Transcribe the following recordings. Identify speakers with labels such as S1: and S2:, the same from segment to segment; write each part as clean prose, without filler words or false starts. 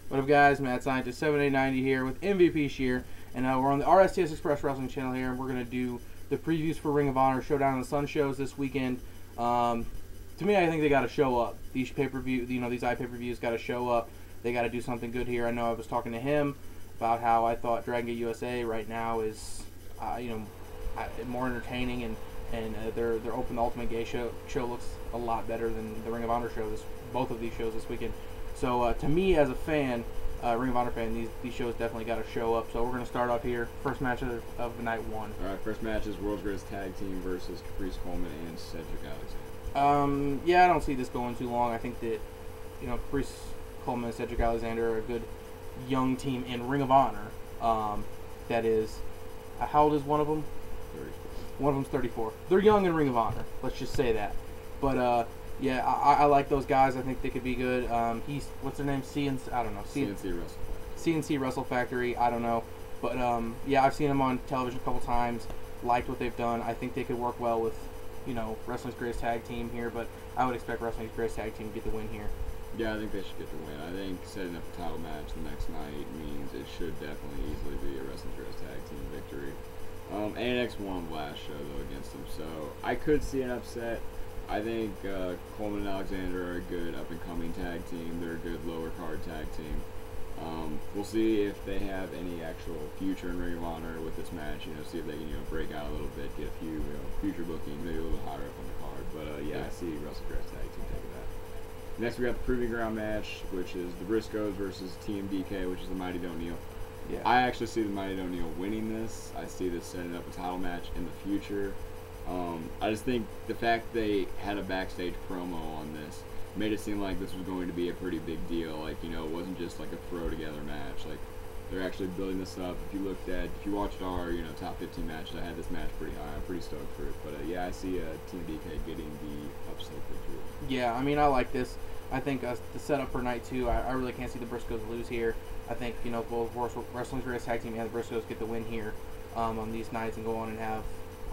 S1: What up, guys? TheMADScientist7890 here with MVP Sheer, and we're on the RSTS Express Wrestling channel here, and we're going to do the previews for Ring of Honor, Showdown, and the Sun shows this weekend. To me, I think they got to show up. These pay-per-view, these iPay-per-views got to show up. They got to do something good here. I know I was talking to him about how I thought Dragon Gate USA right now is, more entertaining, and their Open the Ultimate Gay show looks a lot better than the Ring of Honor show. Both of these shows this weekend. So to me, as a fan, Ring of Honor fan, these shows definitely got to show up. So we're going to start off here. First match of night one.
S2: All right, first match is World's Greatest Tag Team versus Caprice Coleman and Cedric Alexander.
S1: Yeah, I don't see this going too long. I think that Caprice Coleman and Cedric Alexander are a good young team in Ring of Honor. That is, how old is one of them?
S2: 34.
S1: One of them's 34. They're young in Ring of Honor. Let's just say that. But yeah, I like those guys. I think they could be good. What's their name? I don't know.
S2: CNC Wrestle Factory.
S1: CNC Wrestle Factory. I don't know. But yeah, I've seen them on television a couple times. Liked what they've done. I think they could work well with, Wrestling's Greatest Tag Team here. But I would expect Wrestling's Greatest Tag Team to get the win here.
S2: Yeah, I think they should get the win. I think setting up a title match the next night means it should definitely easily be a Wrestling's Greatest Tag Team victory. ANX won the last show, though, against them, so I could see an upset. I think Coleman and Alexander are a good up-and-coming tag team. They're a good lower-card tag team. We'll see if they have any actual future in Ring of Honor with this match. See if they can break out a little bit, get a few future bookings, maybe a little higher up on the card. But yeah, I see Wrestling's Greatest Tag Team taking that. Next, we got the Proving Ground match, which is the Briscoes versus TMDK, which is the Mighty O'Neil.
S1: Yeah.
S2: I actually see the Mighty O'Neil winning this. I see this setting up a title match in the future. I just think the fact they had a backstage promo on this made it seem like this was going to be a pretty big deal. Like, it wasn't just like a throw together match. Like, they're actually building this up. If you watched our, top 15 matches, I had this match pretty high. I'm pretty stoked for it. But yeah, I see Team DK getting the upset victory.
S1: Yeah, I mean, I like this. I think the setup for night two, I really can't see the Briscoes lose here. I think, both Wrestling's Greatest Tag Team and the Briscoes get the win here on these nights and go on and have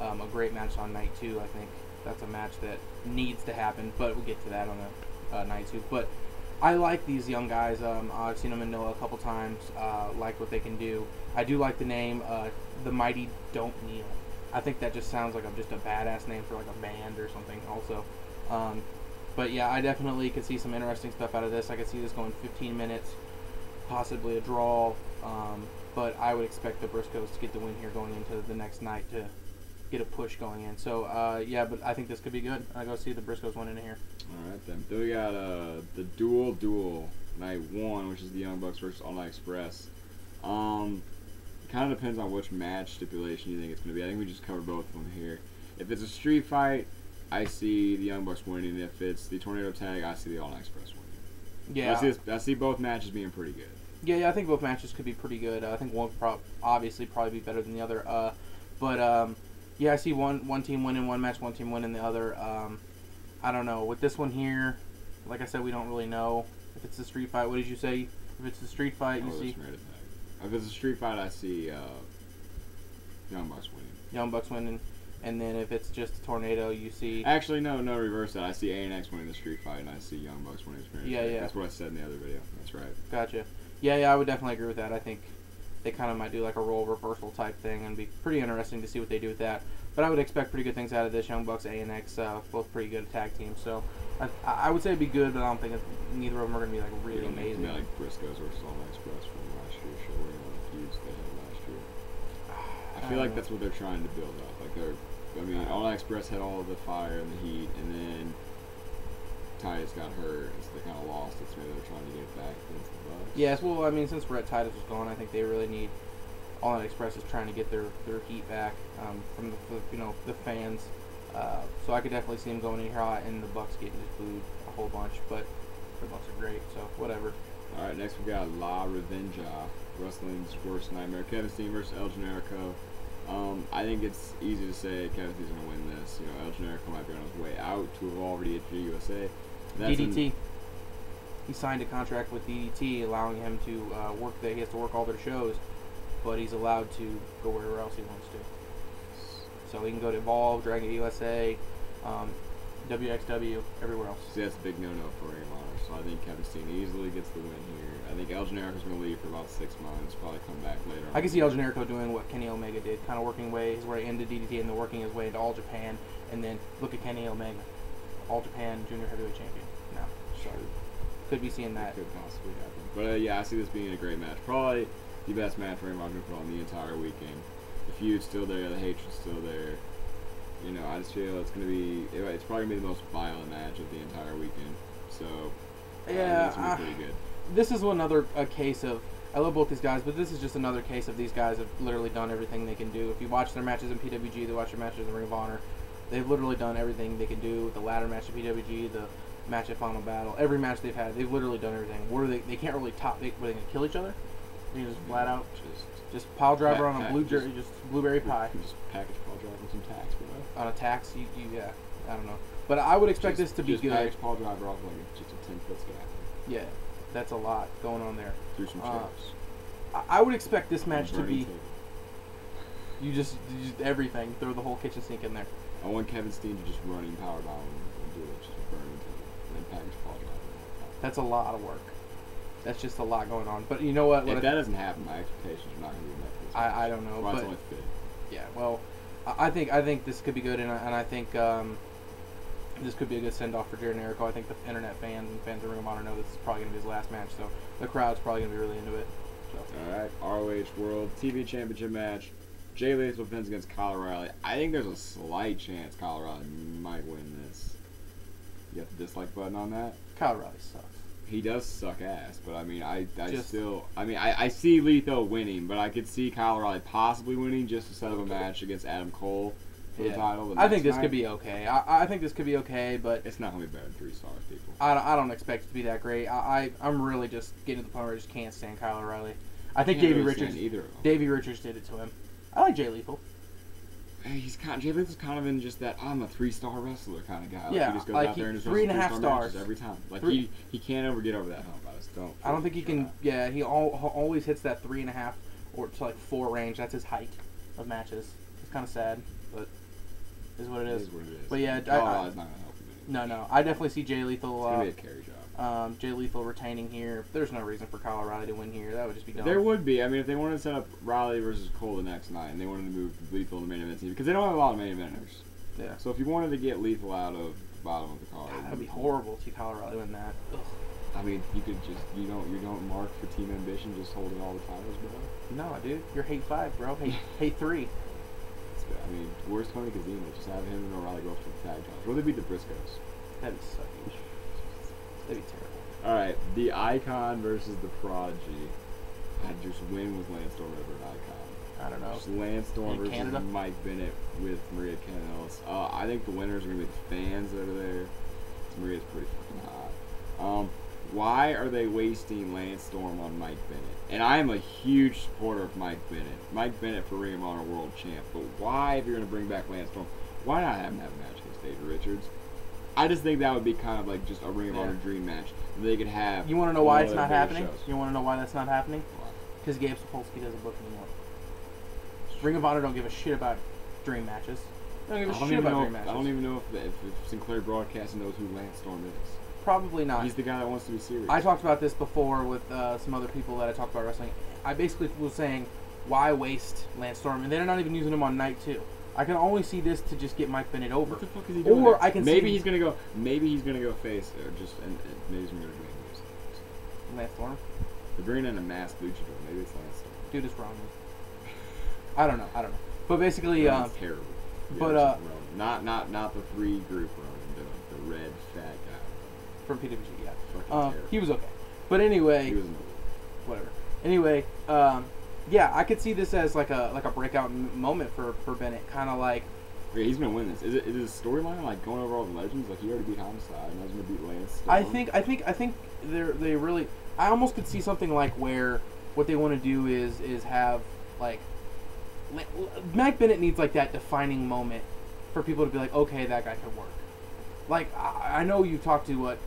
S1: a great match on night two. I think that's a match that needs to happen, but we'll get to that on night two. But I like these young guys. I've seen them in Noah a couple times. Like what they can do. I do like the name, the Mighty Don't Kneel. I think that just sounds like just a badass name for like a band or something. Also, but yeah, I definitely could see some interesting stuff out of this. I could see this going 15 minutes, possibly a draw. But I would expect the Briscoes to get the win here going into the next night to get a push going in. So yeah, but I think this could be good. I go see the Briscoes winning here.
S2: All right then. Then we got the duel night one, which is the Young Bucks versus All Night Express. It kind of depends on which match stipulation you think it's going to be. I think we just covered both of them here. If it's a street fight, I see the Young Bucks winning. If it's the Tornado Tag, I see the All Night Express winning.
S1: Yeah,
S2: I see both matches being pretty good.
S1: Yeah, I think both matches could be pretty good. I think one obviously probably be better than the other. But yeah, I see one team winning one match, one team winning the other. I don't know. With this one here, like I said, we don't really know if it's a street fight. What did you say? If it's a street fight, you see?
S2: If it's a street fight, I see Young Bucks winning.
S1: Young Bucks winning. And then if it's just a tornado, you see...
S2: Actually, no, reverse that. I see ANX winning the street fight, and I see Young Bucks winning the street fight.
S1: Yeah.
S2: That's what I said in the other video. That's right.
S1: Gotcha. Yeah, I would definitely agree with that. I think they kind of might do like a role reversal type thing, and be pretty interesting to see what they do with that. But I would expect pretty good things out of this. Young Bucks, ANX, both pretty good tag teams. So I would say it'd be good, but I don't think neither of them are going to be like really amazing.
S2: Yeah, like Briscoes versus All Night Express from last year's show, where the feuds they had last year. I feel like that's what they're trying to build up. Like All Night Express had all of the fire and the heat, and then Titus got hurt, and so they kind of lost it. So maybe they're trying to get it back against the Bucks.
S1: Yes, well, I mean, since Rhett Titus was gone, I think they really need. All Night Express is trying to get their heat back from the fans. So I could definitely see them going in here hot, and the Bucks getting just booed a whole bunch. But the Bucks are great, so whatever.
S2: All right, next we got La Revenja, Wrestling's Worst Nightmare. Kevin Steen versus El Generico. I think it's easy to say Kevin Steen's going to win this. El Generico might be on his way out to have already at USA.
S1: DDT. He signed a contract with DDT, allowing him to work there. He has to work all their shows, but he's allowed to go wherever else he wants to. So he can go to Evolve, Dragon Gate USA, WXW, everywhere else.
S2: See, that's a big no-no for Ring of Honor. So I think Kevin Steen easily gets the win here. I think think El Generico's going to leave for about 6 months, probably come back later on.
S1: I can see El Generico doing what Kenny Omega did, kind of working his way into DDT and then working his way into All Japan, and then look at Kenny Omega, All Japan Junior Heavyweight Champion now. So could be seeing that.
S2: It could possibly happen. But yeah, I see this being a great match. Probably the best match Ring of Honor put on the entire weekend. The feud's still there, the hatred's still there. You know, I just feel it's probably gonna be the most violent match of the entire weekend. So
S1: yeah,
S2: it's gonna be pretty good.
S1: This is another case of, I love both these guys, but this is just another case of these guys have literally done everything they can do. If you watch their matches in PWG, they watch their matches in Ring of Honor, they've literally done everything they can do. The ladder match at PWG, the match at Final Battle, every match they've had, they've literally done everything. They can't really top. Were they gonna kill each other? They just flat out just pile driver on a blueberry pie.
S2: Just package pile driver with some tax, bro.
S1: On a tax, yeah, I don't know. But I would expect this to be good.
S2: Package pile driver off like just a 10-foot scaffold.
S1: Yeah, that's a lot going on there.
S2: Through some chairs.
S1: I would expect this match to be. You just everything. Throw the whole kitchen sink in there.
S2: I want Kevin Steen to just running power bomb and do it, just burning table, and then package pile driver.
S1: That's a lot of work. That's just a lot going on. But you know what?
S2: If that doesn't happen, my expectations are not going to be met for this match.
S1: I don't know.
S2: Well,
S1: but
S2: only fit.
S1: Yeah, well, I think this could be good, and I think this could be a good send-off for Jared Jericho. I think the internet fans and fans of Ring of Honor know this is probably going to be his last match, so the crowd's probably going to be really into it. So.
S2: All right, ROH World TV Championship match. Jay Lethal defends against Kyle O'Reilly. I think there's a slight chance Kyle O'Reilly might win this. You have the dislike button on that?
S1: Kyle O'Reilly sucks.
S2: He does suck ass, but I mean, I see Lethal winning, but I could see Kyle O'Reilly possibly winning just to set up a match against Adam Cole for the title.
S1: I think this could be okay. I think this could be okay, but
S2: it's not gonna be better than 3 stars, people.
S1: I don't expect it to be that great. I'm really just getting to the point where I just can't stand Kyle O'Reilly. I think Davey Richards did it to him. I like Jay Lethal.
S2: Jay Lethal's kind of in just that I'm a 3-star wrestler kind of guy.
S1: Yeah,
S2: he just goes
S1: like
S2: out there and just
S1: 3.5 stars
S2: every time. Like he can't ever get over that hump.
S1: I don't think he can. Yeah, he always hits that 3.5 or to like 4 range. That's his height of matches. It's kind of sad, but is what it is.
S2: It is what it is.
S1: But yeah,
S2: Colorado's not gonna help him.
S1: No, I definitely see Jay Lethal.
S2: It's gonna be a carry job.
S1: Jay Lethal retaining here. There's no reason for Kyle O'Reilly to win here. That would just be dumb.
S2: There would be. I mean, if they wanted to set up Riley versus Cole the next night, and they wanted to move Lethal to the main event team, because they don't have a lot of main eventers.
S1: Yeah.
S2: So if you wanted to get Lethal out of the bottom of the card,
S1: that would be horrible to see Kyle O'Reilly win that. Ugh.
S2: I mean, you could just you don't mark for Team Ambition just holding all the titles, bro.
S1: No, dude, you're hate 5, bro. Hate 3.
S2: I mean, where's Tony Kazima? Just have him and O'Reilly go up to the tag titles. Or they beat the Briscoes.
S1: That'd be sucky. That'd be terrible.
S2: All right, the Icon versus the Prodigy. I'd just win with Lance Storm over an Icon.
S1: I don't know.
S2: Just Lance Storm versus
S1: Canada?
S2: Mike Bennett with Maria Kanellis. I think the winners are gonna be the fans that are there. Maria's pretty fucking hot. Why are they wasting Lance Storm on Mike Bennett? And I am a huge supporter of Mike Bennett. Mike Bennett for Ring of Honor World Champ. But why, if you're going to bring back Lance Storm, why not have him have a match against David Richards? I just think that would be kind of like just a Ring of Honor dream match. They could have.
S1: You want to know why it's not happening?
S2: Shows.
S1: You want to know why that's not happening?
S2: Why?
S1: Because Gabe Sapolsky doesn't book anymore. Ring of Honor don't give a shit about dream matches. They don't give a shit about dream matches.
S2: I don't even know if Sinclair Broadcasting knows who Lance Storm is.
S1: Probably not.
S2: He's the guy that wants to be serious.
S1: I talked about this before with some other people that I talked about wrestling. I basically was saying, why waste Lance Storm? And they're not even using him on night 2. I can only see this to just get Mike Bennett over.
S2: What the fuck is he doing?
S1: Or I can
S2: maybe he's gonna go. Maybe he's gonna go face, or just and maybe he's gonna go face.
S1: Lance Storm.
S2: They're bringing in a masked luchador. Maybe it's Lance Storm.
S1: Dude is wrong. I don't know. But basically,
S2: terrible.
S1: But
S2: not the 3 group Roman, the red fat guy.
S1: From PWG, yeah. He was okay. But anyway,
S2: he was
S1: whatever. Anyway, yeah, I could see this as like a breakout moment for Bennett, kind of like.
S2: Yeah, he's gonna win this. Is it his storyline like going over all the legends? Like he already beat Homicide, and I was gonna beat Lance Storm.
S1: I think they really. I almost could see something like where what they want to do is have like. Mike Bennett needs like that defining moment for people to be like, okay, that guy could work. Like I know you talked to like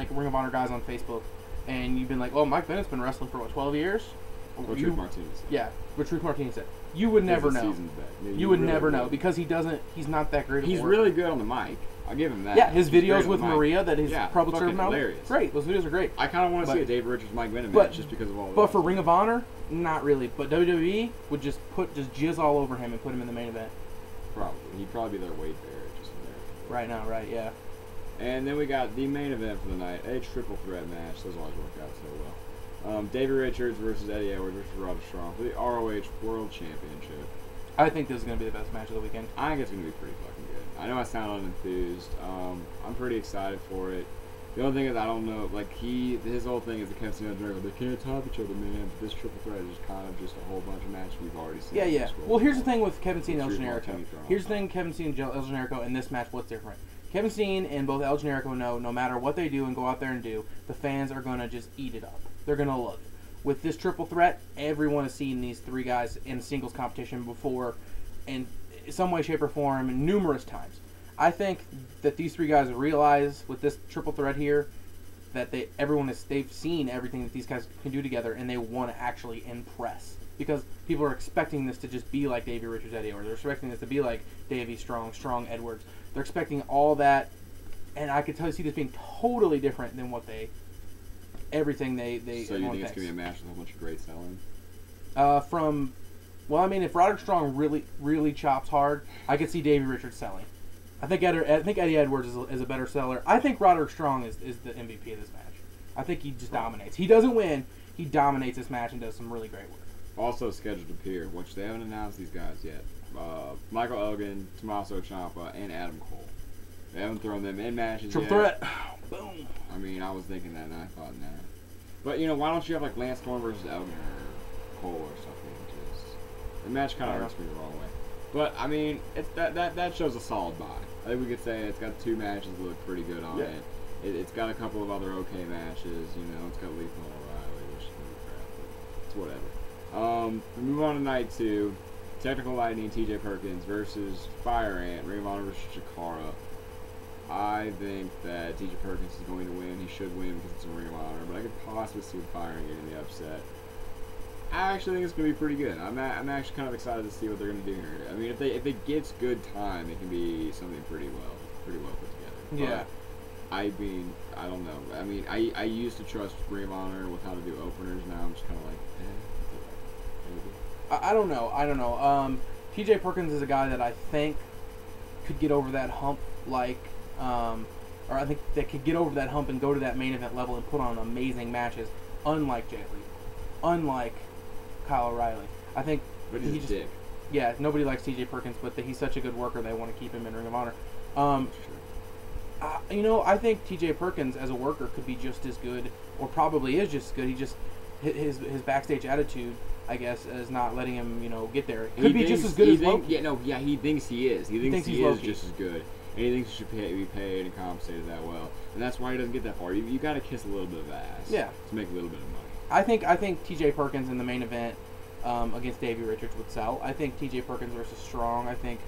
S1: Ring of Honor guys on Facebook, and you've been like, oh, Mike Bennett's been wrestling for what, 12 years?
S2: What Truth Martinez said.
S1: Yeah, what Truth Martinez said. You would never know. You would never know because he's not that great.
S2: He's really good on the mic. I'll give him that.
S1: Yeah, his videos with Maria that his public service now.
S2: Hilarious.
S1: Great, those videos are great.
S2: I kind of want to see a Dave Richards Mike Bennett match just because of all.
S1: But for Ring of Honor, not really. But WWE would just jizz all over him and put him in the main event.
S2: Probably, he'd probably be their weight bearer just there.
S1: Right now, right? Yeah.
S2: And then we got the main event for the night, a triple threat match. Those always work out so well. David Richards versus Eddie Edwards versus Roderick Strong for the ROH World Championship.
S1: I think this is going to be the best match of the weekend.
S2: I think it's going to be pretty fucking good. I know I sound unenthused. I'm pretty excited for it. The only thing is I don't know, like his whole thing is the Kevin Steen and they can't top each other, man. But this triple threat is kind of just a whole bunch of matches we've already seen.
S1: Yeah. Well, here's the thing with Kevin Steen and El Generico. Here's the thing, Kevin Steen and El Generico in this match, what's different? Kevin Steen and both El Generico know no matter what they do and go out there and do, the fans are going to just eat it up. They're going to love it. With this triple threat, everyone has seen these three guys in singles competition before in some way, shape, or form numerous times. I think that these three guys realize with this triple threat here that they've seen everything that these guys can do together, and they want to actually impress because people are expecting this to just be like Davey Richards, Eddie, or they're expecting this to be like Davey Strong, Edwards. They're expecting all that, and I could see this being totally different than what everything they.
S2: So you think it's gonna be a match with a whole bunch of great selling?
S1: If Roderick Strong really chops hard, I could see Davey Richards selling. I think Eddie Edwards is a better seller. I think Roderick Strong is the MVP of this match. I think he just dominates. He doesn't win. He dominates this match and does some really great work.
S2: Also scheduled to appear, which they haven't announced these guys yet. Michael Elgin, Tommaso Ciampa, and Adam Cole. They haven't thrown them in matches
S1: Triple
S2: yet.
S1: threat. Boom.
S2: I mean, I was thinking that, and I thought, nah. But, why don't you have, like, Lance Storm versus Elgin or Cole or something? The match kind of rubs me the wrong way. But, I mean, it's that shows a solid buy. I think we could say it's got 2 matches that look pretty good on it. It's got a couple of other okay matches. It's got Lethal and O'Reilly, which is really crap, but it's whatever. We move on to night 2. Technical Lightning, TJ Perkins versus Fire Ant, Ring of Honor versus Chikara. I think that TJ Perkins is going to win. He should win because it's a Ring of Honor, but I could possibly see Fire Ant getting the upset. I actually think it's going to be pretty good. I'm actually kind of excited to see what they're going to do here. I mean, if it gets good time, it can be something pretty well put together.
S1: Yeah.
S2: But, I mean, I don't know. I mean, I used to trust Ring of Honor with how to do openers. Now I'm just kind of like, maybe.
S1: I don't know. TJ Perkins is a guy that I think could get over that hump, or I think that could get over that hump and go to that main event level and put on amazing matches, unlike Jay Lee, unlike Kyle O'Reilly. I think
S2: but he's a dick.
S1: Yeah, nobody likes TJ Perkins, but he's such a good worker they want to keep him in Ring of Honor. I think TJ Perkins as a worker could be just as good, or probably is just as good. He just his backstage attitude, I guess, is not letting him get there. Could be just as good as Loki.
S2: He thinks he is. He thinks he is just as good. And he thinks he should be paid and compensated that well. And that's why he doesn't get that far. You got to kiss a little bit of ass to make a little bit of money.
S1: I think TJ Perkins in the main event against Davey Richards would sell. I think TJ Perkins versus Strong. I think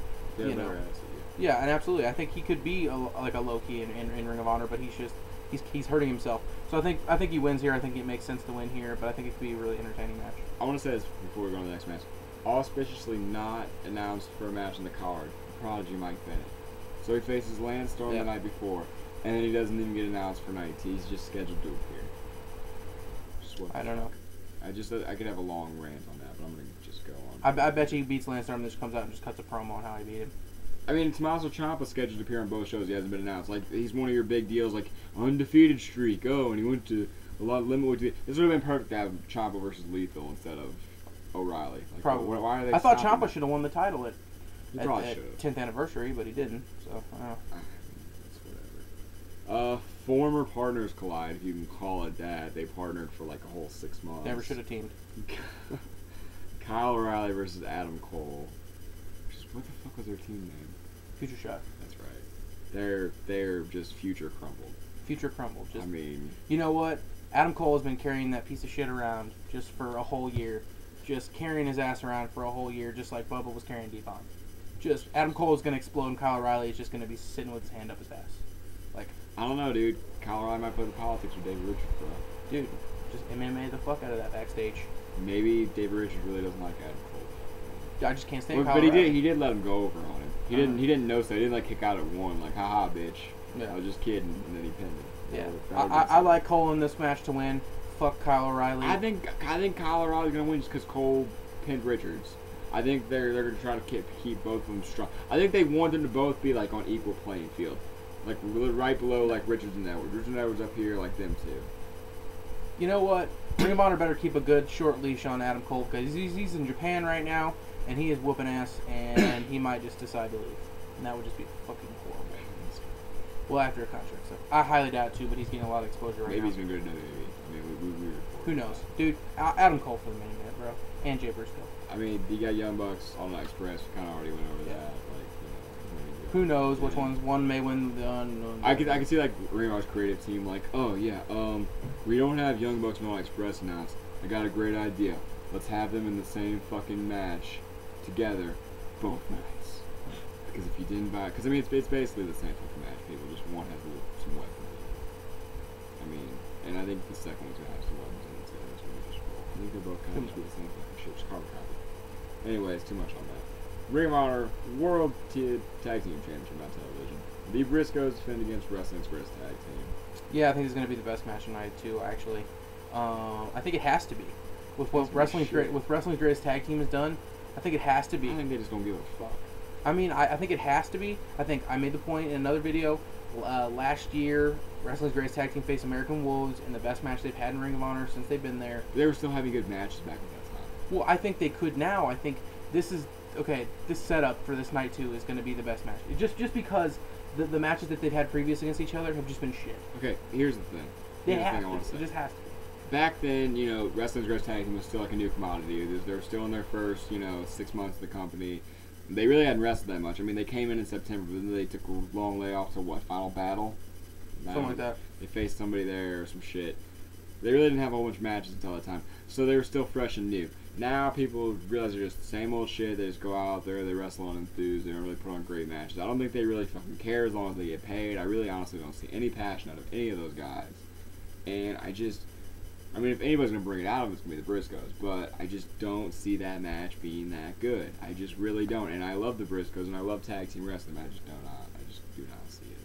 S1: yeah, and absolutely. I think he could be like a Loki in Ring of Honor, but he's hurting himself. So I think he wins here. I think it makes sense to win here, but I think it could be a really entertaining match.
S2: I want to say this before we go on to the next match. Auspiciously not announced for a match on the card. Prodigy Mike Bennett. So he faces Lance Storm the night before, and then he doesn't even get announced for night 2. He's just scheduled to appear.
S1: I don't know.
S2: I could have a long rant on that, but I'm gonna just go on.
S1: I bet you he beats Lance Storm and just comes out and just cuts a promo on how he beat him.
S2: I mean, Tommaso Ciampa scheduled to appear on both shows. He hasn't been announced. Like, he's one of your big deals, like undefeated streak. Oh, and he went to a lot of limit. This would have been perfect to have Ciampa versus Lethal instead of O'Reilly. Like,
S1: probably.
S2: Why are they?
S1: I thought Ciampa should have won the title at
S2: 10th
S1: anniversary, but he didn't. So I don't know.
S2: It's whatever. Former partners collide, if you can call it that. They partnered for like a whole 6 months.
S1: Never should have teamed.
S2: Kyle O'Reilly versus Adam Cole. What the fuck was their team name?
S1: Future Shock.
S2: That's right. They're just Future Crumbled.
S1: Future Crumbled.
S2: I mean,
S1: you know what? Adam Cole has been carrying that piece of shit around just for a whole year. Just carrying his ass around for a whole year, just like Bubba was carrying Devon. Just Adam Cole is going to explode, and Kyle O'Reilly is just going to be sitting with his hand up his ass. Like,
S2: I don't know, dude. Kyle O'Reilly might play the politics with David Richards, bro.
S1: Dude, just MMA the fuck out of that backstage.
S2: maybe David Richards really doesn't like Adam Cole.
S1: I just can't stand.
S2: Well, but he did let him go over on him. He didn't know so. He didn't like kick out at one, like haha bitch.
S1: Yeah.
S2: I was just kidding, and then he pinned him.
S1: Yeah, I like Cole in this match to win. Fuck Kyle O'Reilly.
S2: I think Kyle O'Reilly's gonna win just because Cole pinned Richards. I think they're gonna try to keep both of them strong. I think they want them to both be like on equal playing field, like right below like Richards and Edwards. Richards and Edwards up here like them two.
S1: You know what? Ring of Honor better keep a good short leash on Adam Cole because he's in Japan right now and he is whooping ass and he might just decide to leave and that would just be fucking horrible. Well, after a contract, so I highly doubt it too, but he's getting a lot of exposure right now.
S2: Maybe he's been good at WWE. I mean,
S1: who knows, dude? Adam Cole for the main event, bro, and Jay Briscoe.
S2: I mean, you got Young Bucks, All Night Express. We kind of already went over that. Like,
S1: who knows which ones? One may win the unknown.
S2: I could see like Ring of Honor's creative team, like, oh yeah, we don't have Young Bucks and All Night Express announced. I got a great idea. Let's have them in the same fucking match together, both nights. Because if you didn't buy, because I mean, it's basically the same fucking match. People just one has some weapons. I mean, and I think the second one's gonna have some weapons in it too. It's gonna just roll. I think they're both kind of just the same fucking shit. Just carbon copy. Anyways, too much on that. Ring of Honor World Tag Team Championship on television. The Briscoes defend against Wrestling Express Tag Team.
S1: Yeah, I think it's gonna be the best match tonight too. Actually, I think it has to be. With what Wrestling's Greatest Tag Team has done, I think it has to be.
S2: I think they just don't give a fuck.
S1: I mean, I think it has to be. I think I made the point in another video. Last year, Wrestling's Greatest Tag Team faced American Wolves in the best match they've had in Ring of Honor since they've been there.
S2: They were still having good matches back at that time.
S1: Well, I think they could now. I think this is okay. This setup for this night too is going to be the best match. Just because the matches that they've had previous against each other have just been shit.
S2: Okay, here's the thing.
S1: It just has to be.
S2: Back then, you know, Wrestling's Greatest Tag Team was still like a new commodity. They were still in their first, 6 months of the company. They really hadn't wrestled that much. I mean, they came in September, but then they took a long layoff to what? Final Battle?
S1: Something like that.
S2: They faced somebody there or some shit. They really didn't have a whole bunch of matches until that time. So they were still fresh and new. Now people realize they're just the same old shit. They just go out there, they wrestle on enthuse, they don't really put on great matches. I don't think they really fucking care as long as they get paid. I really honestly don't see any passion out of any of those guys. And I mean, if anybody's going to bring it out of it's going to be the Briscoes, but I just don't see that match being that good. I just really don't. And I love the Briscoes, and I love tag team wrestling, but I just do not see it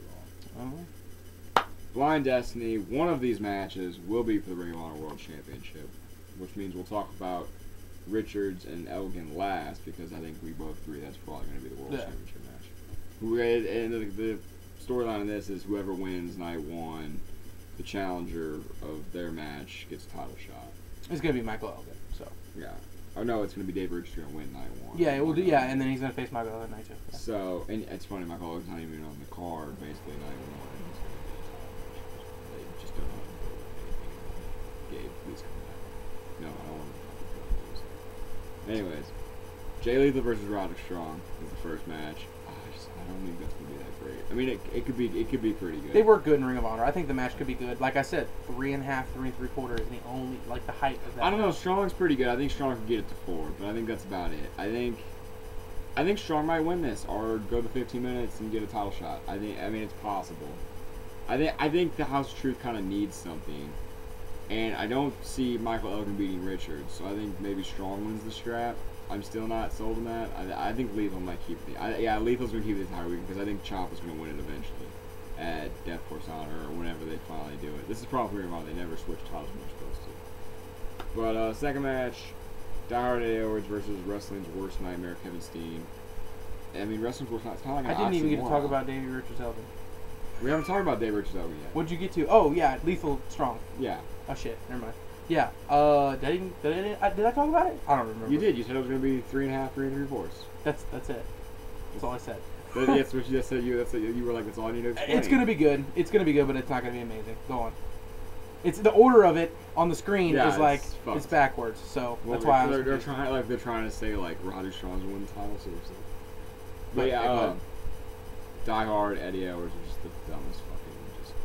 S2: at all. Blind Destiny, one of these matches will be for the Ring of Honor World Championship, which means we'll talk about Richards and Elgin last, because I think we both agree that's probably going to be the World Championship match. And the storyline of this is whoever wins night one, the challenger of their match gets a title shot.
S1: It's going to be Michael Elgin, so.
S2: Yeah. Oh, no, it's going to be Dave Richards going to win night one.
S1: Yeah, it will do, yeah, and then he's going to face Michael Elgin night two. Yeah.
S2: So, and it's funny, Michael Elgin's not even on the card, basically, night one. They just don't want to do anything. Gabe, please come back. No, I don't want to lose. Anyways, Jay Lethal versus Roderick Strong is the first match. I don't think that's gonna be that great. I mean, it could be pretty good.
S1: They work good in Ring of Honor. I think the match could be good. Like I said, 3.5, 3 3/4 is the only the height of that.
S2: I don't know. Strong's pretty good. I think Strong can get it to 4, but I think that's about it. I think Strong might win this or go to 15 minutes and get a title shot. I mean it's possible. I think the House of Truth kind of needs something, and I don't see Michael Elgin beating Richards, so I think maybe Strong wins the strap. I'm still not sold on that. I think Lethal might keep it. Lethal's going to keep it the entire week because I think Ciampa is going to win it eventually at Death Force Honor or whenever they finally do it. This is probably Ring of Honor. They never switch titles when they're supposed to. But second match, Die Hard Eddie Edwards versus Wrestling's Worst Nightmare, Kevin Steen. I mean, Wrestling's Worst Nightmare. It's kind of like an
S1: I didn't even get to talk
S2: oxymoron.
S1: about Davey Richards Elgin.
S2: We haven't talked about Dave Richards Elgin yet.
S1: What'd you get to? Oh, yeah, Lethal Strong.
S2: Yeah.
S1: Oh, shit. Never mind. Yeah. Did I talk about it? I don't remember.
S2: You did. You said it was going to be 3.5, 3 3/4.
S1: That's it. That's all I said.
S2: That's what you just said. You were like, that's all I need to explain.
S1: It's gonna be good. It's gonna be good, but it's not gonna be amazing. Go on. It's the order of it on the screen is like it's backwards, so that's why
S2: they're trying to say like Roddy Strong's win the title, seriously. But yeah, Die Hard Eddie Edwards is just the dumbest fucking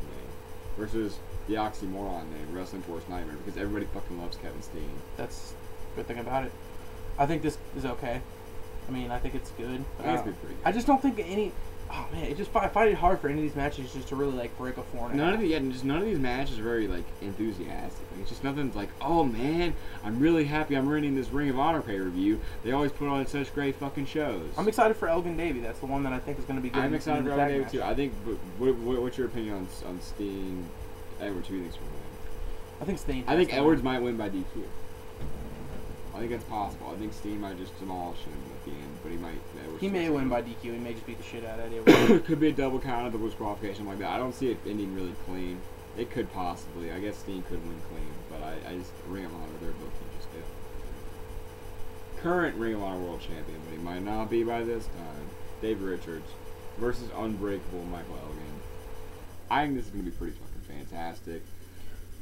S2: name versus the oxymoron name Wrestling Force Nightmare because everybody fucking loves Kevin Steen.
S1: That's the good thing about it. I think this is okay. I mean, I think it's good.
S2: I think it's pretty good.
S1: I just don't think Oh man, it just I find it hard for any of these matches just to really like break a 4.5.
S2: None of these matches are very like enthusiastic. Like, it's just nothing's like, oh man, I'm really happy I'm renting this Ring of Honor pay-per-view. They always put on such great fucking shows.
S1: I'm excited for Elgin Davey. That's the one that I think is going to be good.
S2: I'm excited for Elgin Davey too. I think. But what's your opinion on Steen Edwards? Who do you think's going to win?
S1: I think Steen.
S2: I think Edwards might win by DQ. I think that's possible. I think Steen might just demolish him at the end, but he might.
S1: He may win by DQ. He may just beat the shit out of Eddie.
S2: Could be a double count, double disqualification like that. I don't see it ending really clean. It could possibly. I guess Steen could win clean, but I just Ring of Honor, their booking just did. Current Ring of Honor World Champion, but he might not be by this time. Dave Richards versus Unbreakable Michael Elgin. I think this is going to be pretty fucking fantastic.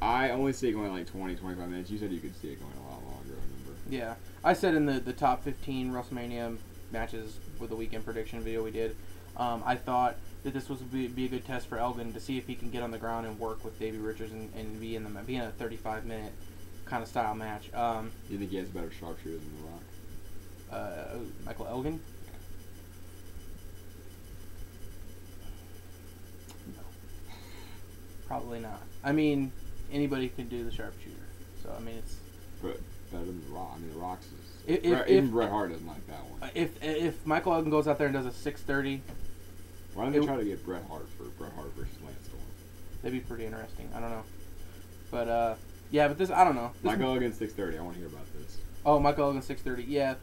S2: I only see it going like 20, 25 minutes. You said you could see it going a lot longer, I remember.
S1: Yeah. I said in the top 15 WrestleMania matches with the weekend prediction video we did, I thought that this would be a good test for Elgin to see if he can get on the ground and work with Davey Richards and be in a 35-minute kind of style match.
S2: You think he has better sharpshooter than The Rock?
S1: Michael Elgin? No. Probably not. I mean, anybody can do the sharpshooter. So, I mean, it's...
S2: But better than The Rock. I mean, The Rock's is...
S1: If
S2: Bret Hart doesn't like that one.
S1: If Michael Elgin goes out there and does a 630...
S2: Why don't they try to get Bret Hart versus Lance Storm?
S1: That'd be pretty interesting. I don't know. But, yeah, but this... I don't know.
S2: Michael Elgin 630. I want to hear about this.
S1: Oh, Michael Elgin 630. Yeah,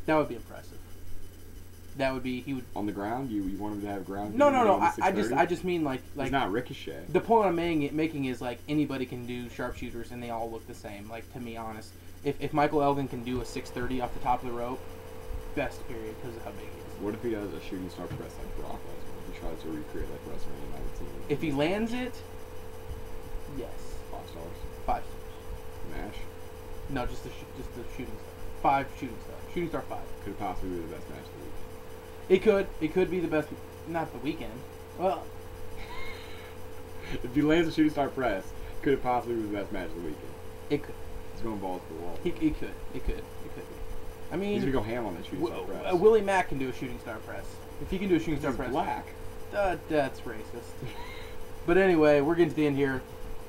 S1: that would be impressive. That would be... He would...
S2: On the ground? You want him to have ground?
S1: No. I just mean like...
S2: It's not Ricochet.
S1: The point I'm making is like anybody can do sharpshooters and they all look the same. Like, to be honest. If Michael Elgin can do a 630 off the top of the rope, best period because of how big he is.
S2: What if he does a shooting star press like Brock Lesnar? If he tries to recreate like WrestleMania 19.
S1: If he lands it, yes.
S2: 5 stars.
S1: 5 stars.
S2: Nash.
S1: No, just the shooting star. 5 shooting stars. Shooting star 5.
S2: Could possibly be the best match of the weekend.
S1: It could. It could be the best. Not the weekend. Well.
S2: If he lands a shooting star press, could it possibly be the best match of the weekend?
S1: It could.
S2: He's going balls to the wall.
S1: It could. It could be. I mean,
S2: he's gonna go ham on that shooting star press.
S1: Willie Mack can do a shooting star press. If he can do a shooting star press,
S2: black.
S1: That's racist. But anyway, we're getting to the end here.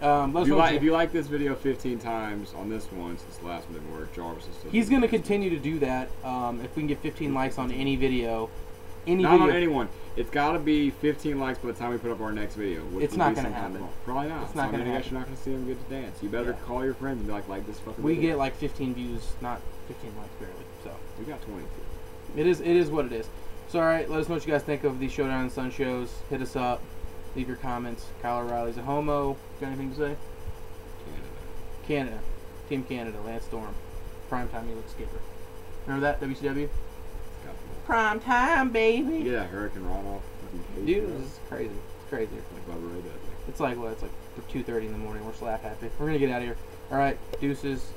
S2: If you like this video 15 times on this one, since the last one didn't work, Jarvis is still.
S1: He's gonna continue to do that. If we can get 15 likes on any video,
S2: not on anyone. It's got to be 15 likes by the time we put up our next video.
S1: It's not going to happen.
S2: Probably not.
S1: It's not going to happen.
S2: You're not going to see them get to dance. You better call your friends and be like this fucking
S1: We
S2: video.
S1: get like 15 views, not 15 likes barely. So
S2: we got 22.
S1: It is what it is. So alright, let us know what you guys think of the Showdown and Sun shows. Hit us up. Leave your comments. Kyle O'Reilly's a homo. Got anything to say? Canada. Team Canada. Lance Storm. Primetime, you look skipper. Remember that, WCW? Prime time, baby.
S2: You get that Hurricane Rod off.
S1: Dude, this is crazy. It's crazy.
S2: Like Bubba Ray Dudley.
S1: It's like what? It's like 2:30 in the morning. We're slap happy. We're gonna get out of here. All right, deuces.